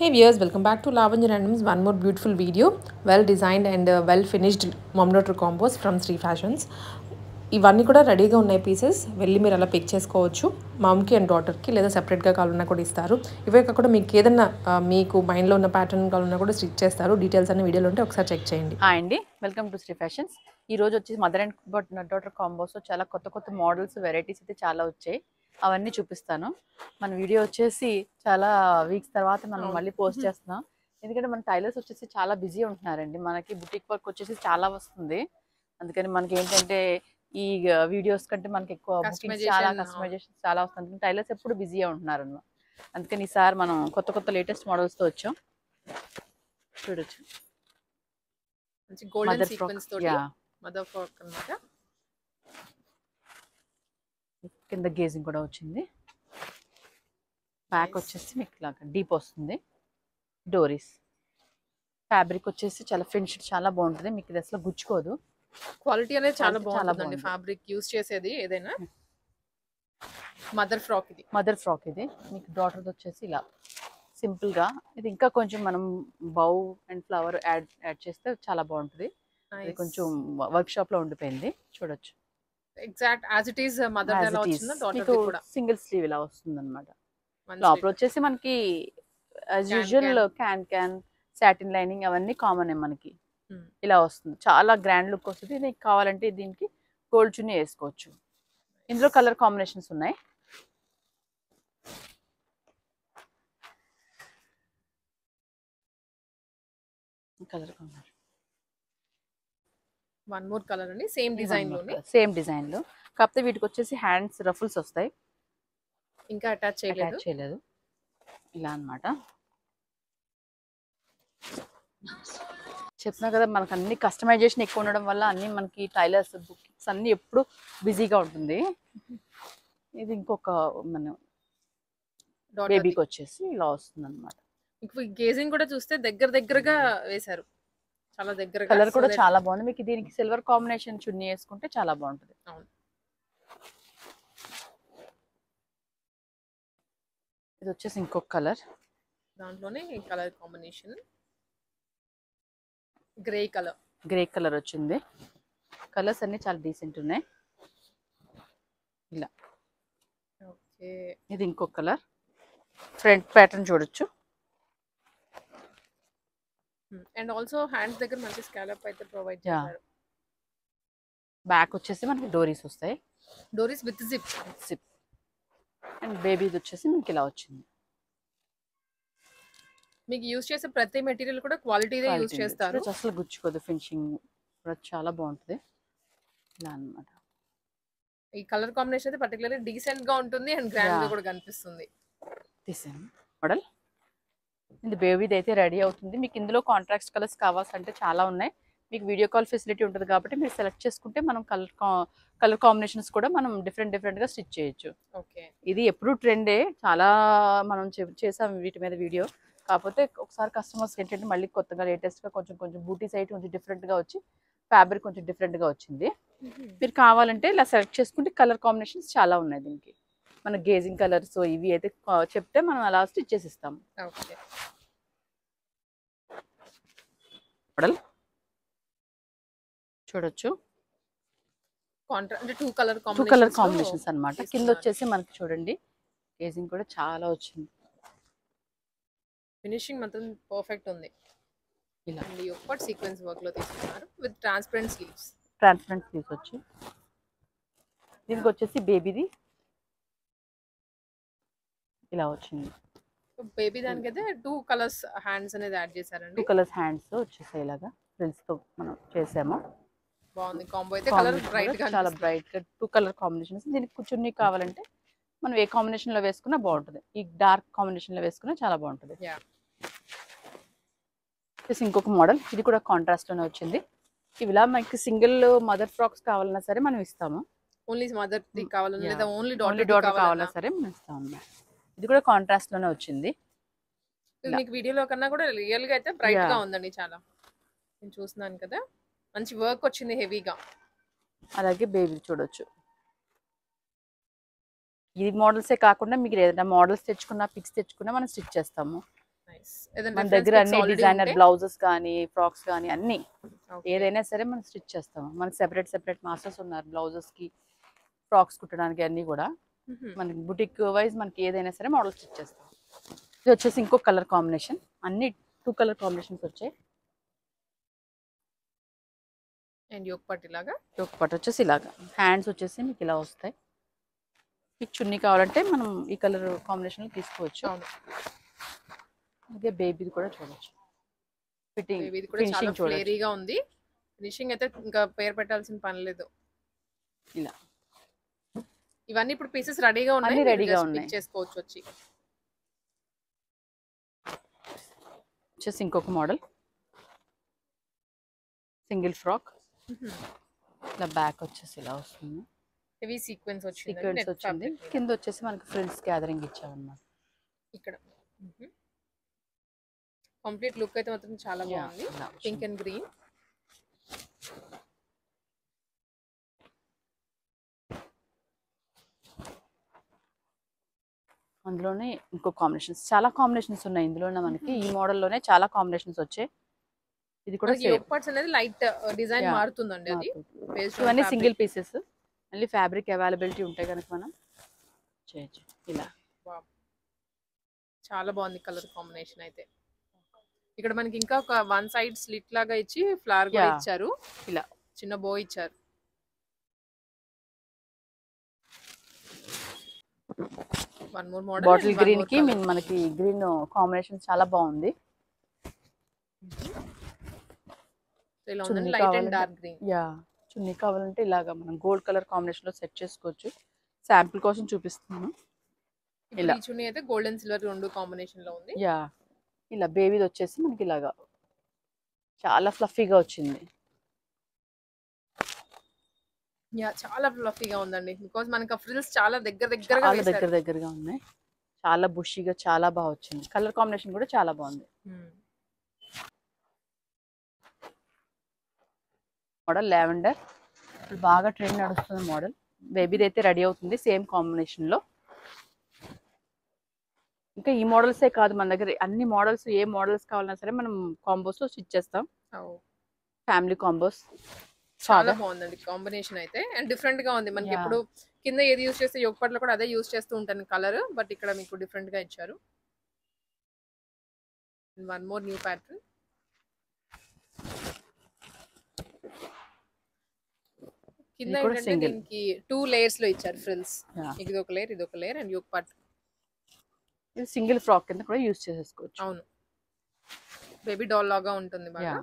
Hey viewers, welcome back to Lavanya Randoms. One more beautiful video, well designed and well finished mom daughter combos from Sri Fashions. ఇవన్నీ కూడా రెడీగా ఉన్నాయి pieces వెళ్ళి మీరు అలా pick చేసుకోవచ్చు మామ్కి అండ్ డాటర్కి లేదా సెపరేట్గా కావాలన్నా కూడా ఇస్తారు. ఇవే కాకుండా మీకు ఏదైనా మీకు మైండ్లో ఉన్న ప్యాటర్న్ కావాలన్నా కూడా స్టిచ్ చేస్తారు. డీటెయిల్స్ అన్ని వీడియోలో ఉంటే ఒకసారి చెక్ చేయండి. హాయ్ అండి, వెల్కమ్ టు శ్రీ ఫ్యాషన్స్. ఈ రోజు వచ్చేసి మదర్ అండ్ డాటర్ కాంబోస్ చాలా కొత్త కొత్త మోడల్స్ వెరైటీస్ అయితే చాలా వచ్చాయి. అవన్నీ చూపిస్తాను. మన వీడియో వచ్చేసి చాలా వీక్స్ తర్వాత మనం మళ్ళీ పోస్ట్ చేస్తున్నాం. ఎందుకంటే మన టైలర్స్ వచ్చేసి చాలా బిజీ ఉంటున్నారండి. మనకి బుటిక్ వర్క్ వచ్చేసి చాలా వస్తుంది. అందుకని మనకి ఏంటంటే ఈ వీడియోస్ కంటే మనకి ఎక్కువ బుకింగ్స్ చాలా కస్టమైజేషన్ చాలా వస్తుంది. టైలర్స్ ఎప్పుడు బిజీగా ఉంటున్నారు అన్నమాట. అందుకని ఈసారి మనం కొత్త కొత్త లేటెస్ట్ మోడల్స్తో వచ్చాం. చూడొచ్చు, గోల్డెన్ సీక్వెన్స్ తోటి మదర్ ఫ్రాక్ అన్నమాట. కింద గేజింగ్ కూడా వచ్చింది. బ్యాక్ వచ్చేసి మీకు ఇలాగా డీప్ వస్తుంది. డోరీస్ ఫ్యాబ్రిక్ వచ్చేసి చాలా ఫినిష్డ్ చాలా బాగుంటుంది. మీకు ఇది అసలు గుచ్చుకోదు. క్వాలిటీ అనేది చాలా బాగుంటుందండి. ఫ్యాబ్రిక్ యూస్ చేసేది ఏదైనా మదర్ ఫ్రాక్ ఇది మీకు డాటర్ వచ్చేసి ఇలా సింపుల్ గా. ఇది ఇంకా కొంచెం మనం బౌ అండ్ ఫ్లవర్ యాడ్ చేస్తే చాలా బాగుంటుంది. ఇది కొంచెం వర్క్ షాప్ లో ఉండిపోయింది. చూడొచ్చు exact as it is mother ఎలా వచ్చిందో డాటర్ కూడా సింగిల్ స్లీవ్ ఇలా వస్తుంది అన్నమాట. లోపల వచ్చేసి మనకి as usual can satin lining అవన్నీ కామన్ మనకి ఇలా వస్తుంది. చాలా గ్రాండ్ లుక్ వస్తుంది. ఇది కావాలంటే దీనికి గోల్డ్ చున్నీ వేసుకోవచ్చు. ఇందులో కలర్ కాంబినేషన్స్ ఉన్నాయి. Colour combination one more colour అండి. సేమ్ డిజైన్ లో కాకపోతే వీటికి వచ్చేసి హ్యాండ్స్ రఫుల్స్ వస్తాయి. ఇంకా అటాచ్ చేయలేదు. ఇలా అన్నమాట. చెప్తున్నా కదా, మనకు అన్ని కస్టమైజేషన్ ఎక్కువ ఉండడం వల్ల అన్ని మనకి టైలర్స్ బుకింగ్స్ అన్ని ఎప్పుడు బిజీగా ఉంటుంది. ఇది ఇంకొక మన బేబీకి వచ్చేసి ఇలా వస్తుంది అనమాట. గేజింగ్ కూడా చూస్తే దగ్గరగా వేశారు. చాలా దగ్గర కలర్ కూడా చాలా బాగుంది. మీకు దీనికి సిల్వర్ కాంబినేషన్ చున్నీ వేసుకుంటే చాలా బాగుంటుంది. అవును, ఇది వచ్చేసి ఇంకొక కలర్. దాంట్లోనే కలర్ కాంబినేషన్ గ్రే కలర్ వచ్చింది. కలర్స్ అన్ని చాలా డీసెంట్ ఉన్నాయి. ఇలా ఓకే, ఇది ఇంకొక కలర్. ఫ్రంట్ ప్యాటర్న్ చూడొచ్చు. అండ్ ఆల్సో హ్యాండ్స్ దగ్గర మంచి స్కాలప్ అయితే ప్రొవైడ్ చేశారు. బ్యాక్ వచ్చేసి మనకి డోరీస్ వస్తాయి. డోరీస్ విత్ జిప్. అండ్ బేబీది వచ్చేసి మనకి ఇలా వచ్చింది. మీకు యూజ్ చేసే ప్రతి మెటీరియల్ కూడా క్వాలిటీదే యూజ్ చేస్తారు. అసలు గుచ్చుకోదు. ఫినిషింగ్ కూడా చాలా బాగుంటుంది. ఇలా అన్నమాట. ఈ కలర్ కాంబినేషన్ అయితే పర్టికులర్లీ డీసెంట్ గా ఉంటుంది అండ్ గ్రాండ్ గా కూడా కనిపిస్తుంది. మోడల్ ఇది బేబీది అయితే రెడీ అవుతుంది. మీకు ఇందులో కాంట్రాస్ట్ కలర్స్ కావాల్సింటే చాలా ఉన్నాయి. మీకు వీడియో కాల్ ఫెసిలిటీ ఉంటుంది కాబట్టి మీరు సెలెక్ట్ చేసుకుంటే మనం కలర్ కాంబినేషన్స్ కూడా మనం డిఫరెంట్ గా స్టిచ్ చేయొచ్చు. ఓకే, ఇది ఎప్పుడు ట్రెండే. చాలా మనం చేసాం వీటి మీద వీడియో. కాకపోతే ఒకసారి కస్టమర్స్ ఏంటంటే మళ్ళీ కొత్తగా లేటెస్ట్ గా కొంచెం బూటీ సైడ్ కొంచెం డిఫరెంట్ గా వచ్చి ఫ్యాబ్రిక్ కొంచెం డిఫరెంట్ గా వచ్చింది. మీరు కావాలంటే ఇలా సెలెక్ట్ చేసుకుంటే కలర్ కాంబినేషన్స్ చాలా ఉన్నాయి దీనికి. మన గేజింగ్ కలర్స్ ఇవి అయితే చెప్తే మనం అలా స్టిచ్ చేసి ఇస్తాము. ఓకే, మోడల్ చూడొచ్చు. టూ కలర్ కాంబినేషన్స్ అన్నమాట. కింద వచ్చేసి మనకి చూడండి గేజింగ్ కూడా చాలా వచ్చింది. ఫినిషింగ్ మొత్తం పర్ఫెక్ట్ ఉంది. ఇలా ఒకటి సీక్వెన్స్ వర్క్ లో తీసుకున్నారు విత్ ట్రాన్స్పరెంట్ స్లీవ్స్ వచ్చి దీనికి వచ్చేసి బేబీది ఇలా వచ్చింది. బేబీ దానికైతే టూ కలర్స్ హ్యాండ్స్ అనేది యాడ్ చేశారండి. 2 కలర్స్ హ్యాండ్స్ వచ్చేసాయి. ఇలాగా ఫ్రిల్స్ తో మనం చేసాము. బాగుంది కాంబో అయితే. కలర్ బ్రైట్ గా చాలా బ్రైట్ గా 2 కలర్ కాంబినేషన్స్. దీనికి చున్నీ కావాలంటే మనం ఏ కాంబినేషన్ లో వేసుకున్నా బాగుంటుంది. ఈ డార్క్ కాంబినేషన్ లో వేసుకున్నా చాలా బాగుంటుంది. ఇంకొక మోడల్ ఇది కూడా కాంట్రాస్ట్ లోనే వచ్చింది. ఇవిలా మనకి సింగిల్ మదర్ ఫ్రాక్స్ కావాలన్నా సరే మనం ఇస్తాము. ఓన్లీ మదర్ కావాలన్నా లేదా ఓన్లీ డాటర్ కావాలన్నా సరే మనం ఇస్తాము. ఇది కూడా కాంట్రాస్ట్ లోనే వచ్చింది. మీకు వీడియోలో కన్నా కూడా రియల్ గా అయితే బ్రైట్ గా ఉందండి. చాలా నేను చూస్తున్నాను కదా, మంచి వర్క్ వచ్చింది హెవీగా. అలాగే బేబీ చూడొచ్చు. ఈ మోడల్సే కాకుండా మీకు ఏదైనా మోడల్స్ తెచ్చుకున్నా పిక్స్ తెచ్చుకున్నా మనం స్టిచ్ చేస్తాము. నైస్. ఏదైనా మన రిఫరెన్స్ దగ్గర పిక్స్ అన్ని ఆల్రెడీ డిజైనర్ ఉంటే బ్లౌజెస్ కానీ ఫ్రాక్స్ కానీ అన్ని ఓకే. ఏదైనా సరే మనం స్టిచ్ చేస్తాం. మనకి సెపరేట్ మాస్టర్స్ ఉన్నారు బ్లౌజెస్ కి, ఫ్రాక్స్ కుట్టడానికి అన్ని కూడా. హుహు. మనకి బుటిక్ వైజ్ మనకి ఏదైనా సరే మోడల్ స్టిచ్ చేస్తాం. ఇది వచ్చేసి ఇంకో కలర్ కాంబినేషన్, అన్ని 2 కలర్ కాంబినేషన్స్ వచ్చాయి. అండ్ యోక్ పార్ట్ ఇలాగా. ఒక పట్టు వచ్చేసి ఇలాగా, హ్యాండ్స్ వచ్చేసి మీకు ఇలా వస్తాయి. మీకు చున్నీ కావాలంటే మనం ఈ కలర్ కాంబినేషన్లో తీసుకోవచ్చు. అవును. అలాగే బేబీది కూడా చూడొచ్చు. ఫిట్టింగ్ ఇది కూడా చాలా ఫినిషింగ్ చూడొచ్చు. ఫ్లేరీగా ఉంది. ఫినిషింగ్ అయితే ఇంకా పేరు పెట్టాల్సిన పని లేదు. ఇలా ఇవన్నీ ఇప్పుడు పీసెస్ రెడీగా ఉన్నాయి. అన్ని రెడీగా జస్ట్ ఉన్నాయి. పిక్ చేసుకోవచ్చు వచ్చి. వచ్చేసి ఇంకొక మోడల్ సింగిల్ ఫ్రాక్. ఇలా బ్యాక్ వచ్చేసి ఇలా వస్తుంది. హెవీ సీక్వెన్స్ వచ్చింది. సీక్వెన్స్ నెట్ వచ్చింది. ఫ్యాబ్రిక్ కింద వచ్చేసి మనకి ఫ్రిల్స్ గ్యాదరింగ్ ఇచ్చామన్నమాట. ఇక్కడ. కంప్లీట్ లుక్ అయితే మాత్రం చాలా బాగుంది. Pink and green. అందులోనే ఇంకో కాంబినేషన్స్, చాలా కాంబినేషన్స్ ఉన్నాయి ఇందులోనే. మనకి ఈ మోడల్లోనే చాలా కాంబినేషన్స్ వచ్చాయి. ఇది కూడా యోక్ పార్ట్స్ అనేది లైట్ డిజైన్ మారుతుందండి అది. ఇవన్నీ సింగిల్ పీసెస్. మళ్ళీ ఫ్యాబ్రిక్ అవైలబిలిటీ ఉంటాయి కనుక మనం చేయొచ్చు. ఇలా చాలా బాగుంది కలర్ కాంబినేషన్ అయితే. ఇక్కడ మనకి ఇంకా ఒక వన్ సైడ్ స్లిట్ లాగా ఇచ్చి ఫ్లవర్ కూడా ఇచ్చారు. ఇలా చిన్న బో ఇచ్చారు. One more model. Bottle green కి మనకి గ్రీన్ కాంబినేషన్ చాలా బాగుంది. ఇలా ఉంది light and dark green. Yeah, చున్నీ కావాలంటే ఇలాగా మనం గోల్డ్ కలర్ కాంబినేషన్ లో సెట్ చేసుకోవచ్చు. శాంపిల్ కోసం చూపిస్తున్నాను. ఇలా ఈ చున్నీ అయితే గోల్డ్ అండ్ సిల్వర్ రెండు కాంబినేషన్ లో ఉంది. యా, ఇలా బేబీది వచ్చేసి మనకి ఇలాగా చాలా ఫ్లఫీగా వచ్చింది. యా, చాలా ఫ్లఫీగా ఉందండి. బికాజ్ మనకి ఆ ఫ్రిల్స్ చాలా దగ్గరగా ఉన్నాయి. చాలా బుషీగా చాలా బాగా వచ్చింది. కలర్ కాంబినేషన్ కూడా చాలా బాగుంది. మోడల్ లావెండర్ బాగా ట్రెండ్ నడుస్తుంది మోడల్. బేబీది అయితే రెడీ అవుతుంది సేమ్ కాంబినేషన్ లో. ఇంకా ఈ మోడల్సే కాదు, మన దగ్గర అన్ని మోడల్స్, ఏ మోడల్స్ కావాలన్నా సరే మనం కాంబోస్ లో స్టిచ్ చేస్తాం. ఫ్యామిలీ కాంబోస్ చాలా బాగుందండి కాంబినేషన్ అయితే. అండ్ డిఫరెంట్ గా ఉంది. మనకి ఎప్పుడు కింద ఏది యూస్ చేస్తే యోక్ పార్ట్ లో కూడా అదే యూస్ చేస్తూ ఉంటాను కలర్. బట్ ఇక్కడ మీకు డిఫరెంట్ గా ఇచ్చారు. One more new pattern. కింద ఏంటంటే దీనికి 2 లేయర్స్ లో ఇచ్చారు ఫ్రిల్స్. ఇది ఒక లేయర్ అండ్ యోక్ పార్ట్. ఇది సింగిల్ ఫ్రాక్ కింద కూడా యూస్ చేసేసుకోవచ్చు. అవును, బేబీ డాల్ లాగా ఉంటుంది బాగా.